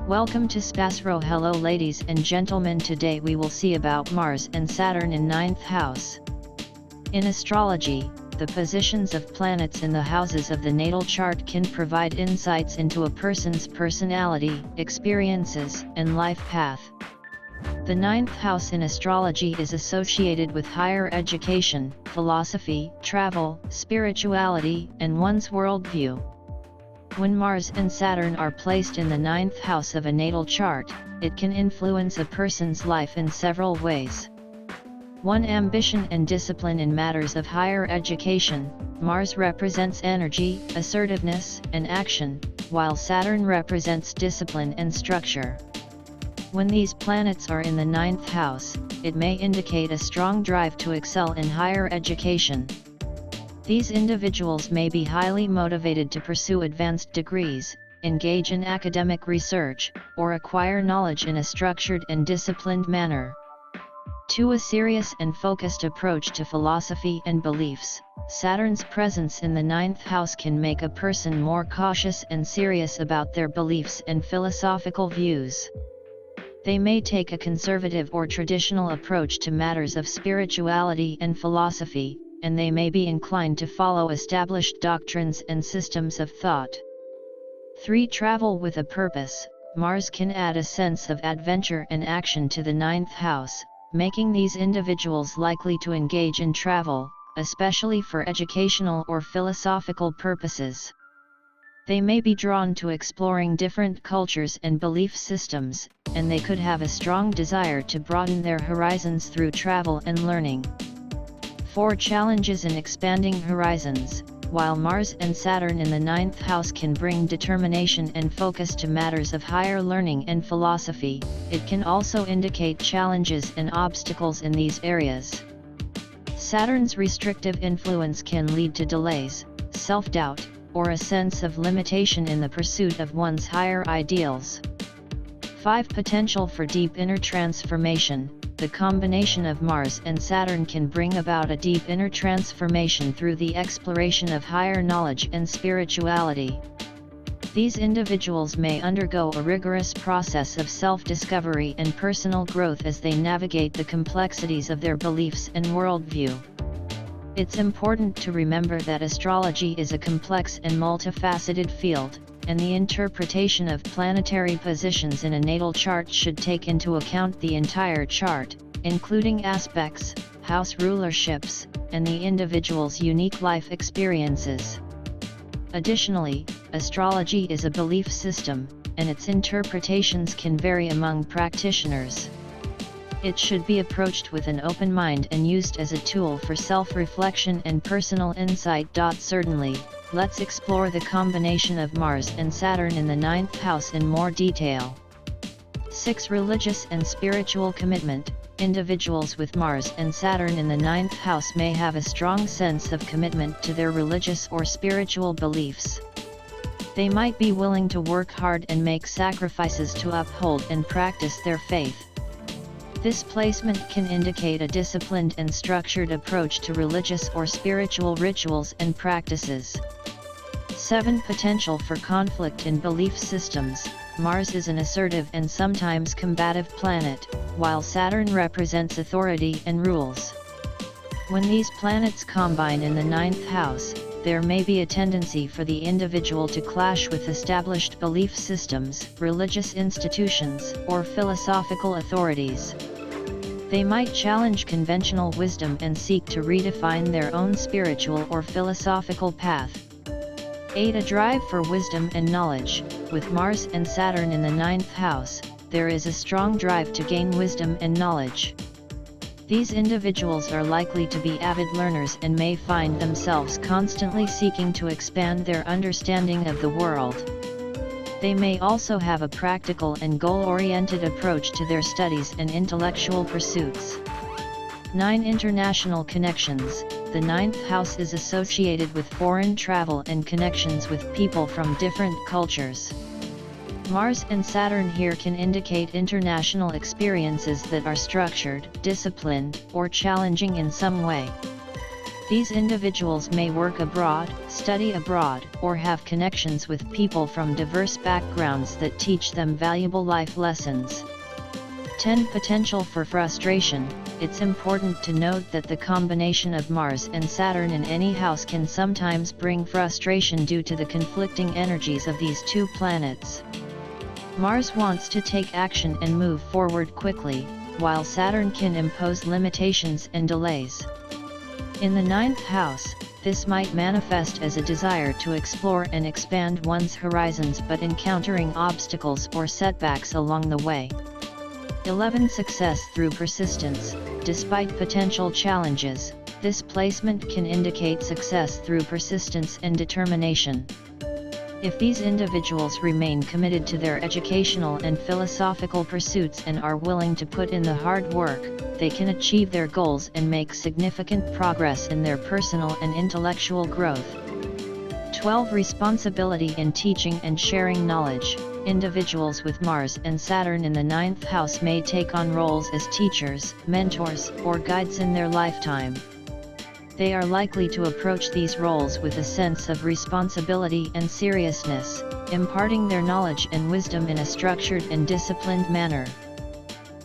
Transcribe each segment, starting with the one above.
Welcome to SPASRO. Hello ladies and gentlemen, today we will see about Mars and Saturn in 9th house. In astrology, the positions of planets in the houses of the natal chart can provide insights into a person's personality, experiences, and life path. The 9th house in astrology is associated with higher education, philosophy, travel, spirituality, and one's worldview. When Mars and Saturn are placed in the 9th house of a natal chart, it can influence a person's life in several ways. 1. Ambition and discipline. In matters of higher education, Mars represents energy, assertiveness, and action, while Saturn represents discipline and structure. When these planets are in the 9th house, it may indicate a strong drive to excel in higher education. These individuals may be highly motivated to pursue advanced degrees, engage in academic research, or acquire knowledge in a structured and disciplined manner. 2. A serious and focused approach to philosophy and beliefs. Saturn's presence in the 9th house can make a person more cautious and serious about their beliefs and philosophical views. They may take a conservative or traditional approach to matters of spirituality and philosophy, and they may be inclined to follow established doctrines and systems of thought. 3. Travel with a purpose. Mars can add a sense of adventure and action to the 9th house, making these individuals likely to engage in travel, especially for educational or philosophical purposes. They may be drawn to exploring different cultures and belief systems, and they could have a strong desire to broaden their horizons through travel and learning. 4. Challenges in expanding horizons. While Mars and Saturn in the 9th house can bring determination and focus to matters of higher learning and philosophy, it can also indicate challenges and obstacles in these areas. Saturn's restrictive influence can lead to delays, self-doubt, or a sense of limitation in the pursuit of one's higher ideals. 5. Potential for deep inner transformation. The combination of Mars and Saturn can bring about a deep inner transformation through the exploration of higher knowledge and spirituality. These individuals may undergo a rigorous process of self-discovery and personal growth as they navigate the complexities of their beliefs and worldview. It's important to remember that astrology is a complex and multifaceted field, and the interpretation of planetary positions in a natal chart should take into account the entire chart, including aspects, house rulerships, and the individual's unique life experiences. Additionally, astrology is a belief system, and its interpretations can vary among practitioners. It should be approached with an open mind and used as a tool for self-reflection and personal insight. Certainly, let's explore the combination of Mars and Saturn in the 9th house in more detail. 6. Religious and spiritual commitment. Individuals with Mars and Saturn in the 9th house may have a strong sense of commitment to their religious or spiritual beliefs. They might be willing to work hard and make sacrifices to uphold and practice their faith. This placement can indicate a disciplined and structured approach to religious or spiritual rituals and practices. 7. Potential for conflict in belief systems. Mars is an assertive and sometimes combative planet, while Saturn represents authority and rules. When these planets combine in the 9th house, there may be a tendency for the individual to clash with established belief systems, religious institutions, or philosophical authorities. They might challenge conventional wisdom and seek to redefine their own spiritual or philosophical path. 8. A drive for wisdom and knowledge. With Mars and Saturn in the 9th house, there is a strong drive to gain wisdom and knowledge. These individuals are likely to be avid learners and may find themselves constantly seeking to expand their understanding of the world. They may also have a practical and goal-oriented approach to their studies and intellectual pursuits. 9. International connections. The 9th house is associated with foreign travel and connections with people from different cultures. Mars and Saturn here can indicate international experiences that are structured, disciplined, or challenging in some way. These individuals may work abroad, study abroad, or have connections with people from diverse backgrounds that teach them valuable life lessons. 10. Potential for frustration. It's important to note that the combination of Mars and Saturn in any house can sometimes bring frustration due to the conflicting energies of these two planets. Mars wants to take action and move forward quickly, while Saturn can impose limitations and delays. In the 9th house, this might manifest as a desire to explore and expand one's horizons but encountering obstacles or setbacks along the way. 11. Success through persistence. Despite potential challenges, this placement can indicate success through persistence and determination. If these individuals remain committed to their educational and philosophical pursuits and are willing to put in the hard work, they can achieve their goals and make significant progress in their personal and intellectual growth. 12. Responsibility in teaching and sharing knowledge. Individuals with Mars and Saturn in the 9th house may take on roles as teachers, mentors, or guides in their lifetime. They are likely to approach these roles with a sense of responsibility and seriousness, imparting their knowledge and wisdom in a structured and disciplined manner.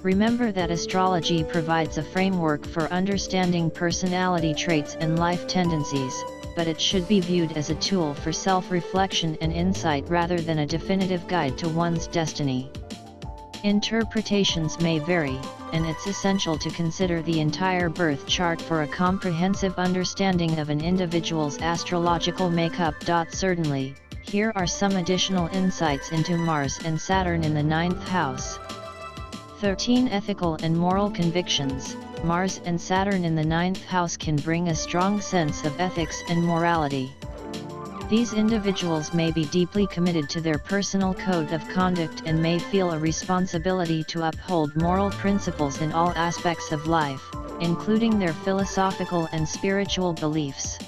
Remember that astrology provides a framework for understanding personality traits and life tendencies, but it should be viewed as a tool for self-reflection and insight rather than a definitive guide to one's destiny. Interpretations may vary, and it's essential to consider the entire birth chart for a comprehensive understanding of an individual's astrological makeup. Certainly, here are some additional insights into Mars and Saturn in the 9th house. 13. Ethical and moral convictions. Mars and Saturn in the 9th house can bring a strong sense of ethics and morality. These individuals may be deeply committed to their personal code of conduct and may feel a responsibility to uphold moral principles in all aspects of life, including their philosophical and spiritual beliefs.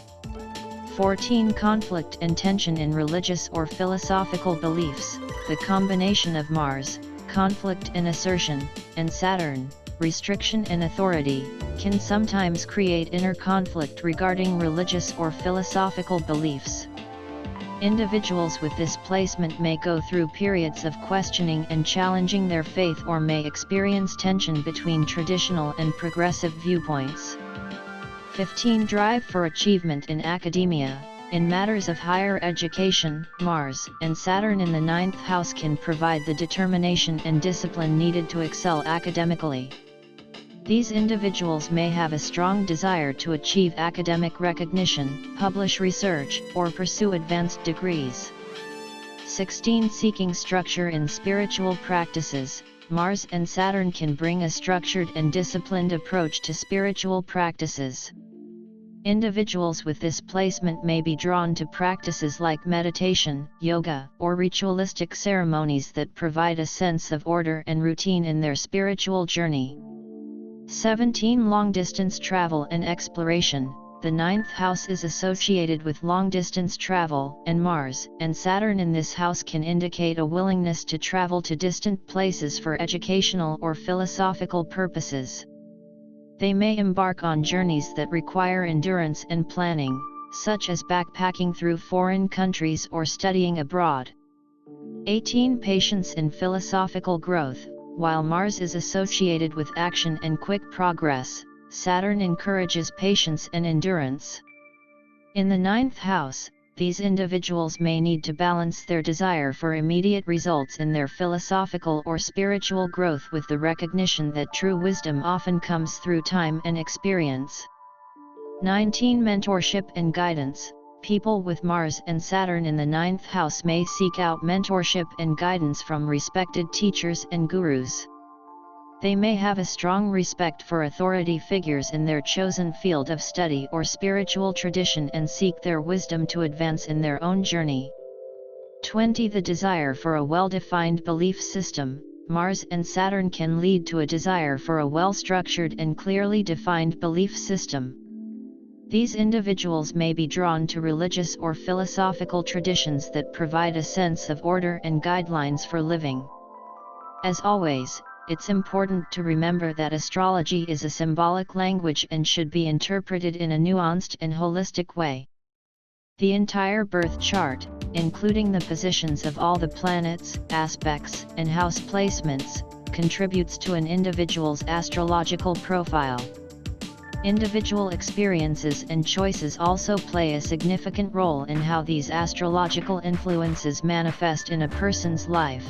14. Conflict and tension in religious or philosophical beliefs. The combination of Mars, conflict and assertion, and Saturn, restriction and authority, can sometimes create inner conflict regarding religious or philosophical beliefs. Individuals with this placement may go through periods of questioning and challenging their faith or may experience tension between traditional and progressive viewpoints. 15. Drive for achievement in academia. In matters of higher education, Mars and Saturn in the 9th house can provide the determination and discipline needed to excel academically. These individuals may have a strong desire to achieve academic recognition, publish research, or pursue advanced degrees. 16. Seeking structure in spiritual practices. Mars and Saturn can bring a structured and disciplined approach to spiritual practices. Individuals with this placement may be drawn to practices like meditation, yoga, or ritualistic ceremonies that provide a sense of order and routine in their spiritual journey. 17. Long-distance travel and exploration. The 9th house is associated with long-distance travel, and Mars and Saturn in this house can indicate a willingness to travel to distant places for educational or philosophical purposes. They may embark on journeys that require endurance and planning, such as backpacking through foreign countries or studying abroad. 18. Patience and philosophical growth. While Mars is associated with action and quick progress, Saturn encourages patience and endurance. In the 9th house, these individuals may need to balance their desire for immediate results in their philosophical or spiritual growth with the recognition that true wisdom often comes through time and experience. 19. Mentorship and guidance. People with Mars and Saturn in the 9th house may seek out mentorship and guidance from respected teachers and gurus. They may have a strong respect for authority figures in their chosen field of study or spiritual tradition and seek their wisdom to advance in their own journey. 20. The desire for a well-defined belief system. Mars and Saturn can lead to a desire for a well-structured and clearly defined belief system. These individuals may be drawn to religious or philosophical traditions that provide a sense of order and guidelines for living. As always, it's important to remember that astrology is a symbolic language and should be interpreted in a nuanced and holistic way. The entire birth chart, including the positions of all the planets, aspects, and house placements, contributes to an individual's astrological profile. Individual experiences and choices also play a significant role in how these astrological influences manifest in a person's life.